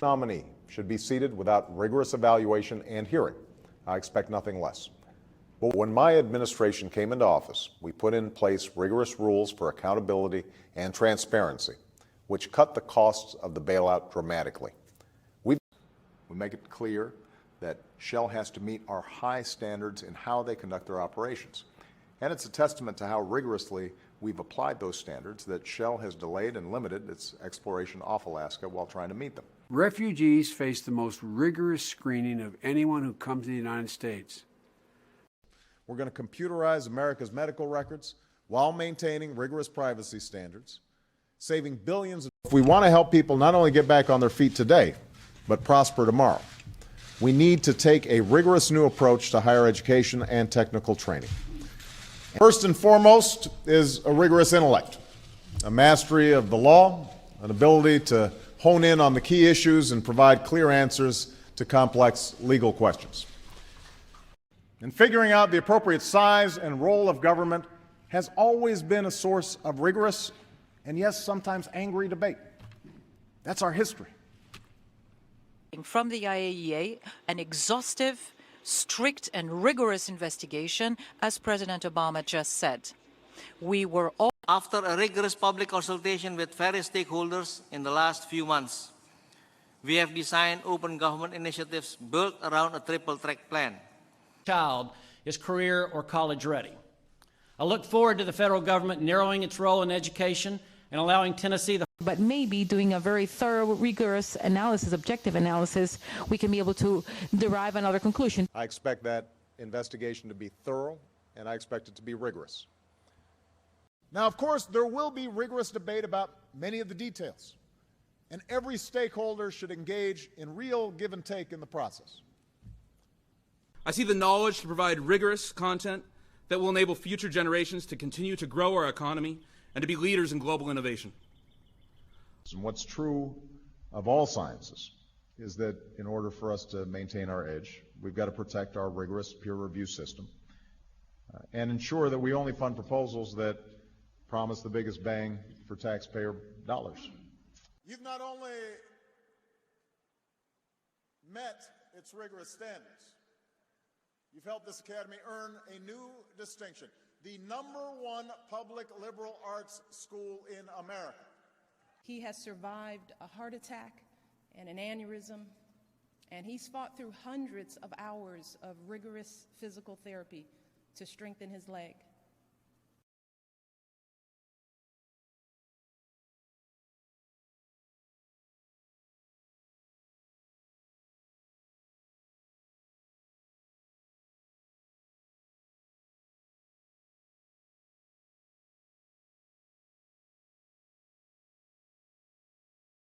nominee should be seated without rigorous evaluation and hearing. I expect nothing less. But when my administration came into office, we put in place rigorous rules for accountability and transparency, which cut the costs of the bailout dramatically. We make it clear that Shell has to meet our high standards in how they conduct their operations. And it's a testament to how rigorously we've applied those standards that Shell has delayed and limited its exploration off Alaska while trying to meet them. Refugees face the most rigorous screening of anyone who comes to the United States. We're going to computerize America's medical records while maintaining rigorous privacy standards, saving billions. If we want to help people not only get back on their feet today, but prosper tomorrow, we need to take a rigorous new approach to higher education and technical training. First and foremost is a rigorous intellect, a mastery of the law, an ability to hone in on the key issues and provide clear answers to complex legal questions. And figuring out the appropriate size and role of government has always been a source of rigorous and, yes, sometimes angry debate. That's our history. From the IAEA, an exhaustive, strict and rigorous investigation, as President Obama just said. We were all... After a rigorous public consultation with various stakeholders in the last few months, we have designed open government initiatives built around a triple-track plan. Child is career or college ready. I look forward to the federal government narrowing its role in education and allowing Tennessee but maybe doing a very thorough, rigorous analysis, objective analysis, we can be able to derive another conclusion. I expect that investigation to be thorough, and I expect it to be rigorous. Now, of course, there will be rigorous debate about many of the details, and every stakeholder should engage in real give and take in the process. I see the knowledge to provide rigorous content that will enable future generations to continue to grow our economy and to be leaders in global innovation. And what's true of all sciences is that in order for us to maintain our edge, we've got to protect our rigorous peer review system and ensure that we only fund proposals that promise the biggest bang for taxpayer dollars. You've not only met its rigorous standards, you've helped this academy earn a new distinction, the #1 public liberal arts school in America. He has survived a heart attack and an aneurysm, and he's fought through hundreds of hours of rigorous physical therapy to strengthen his leg.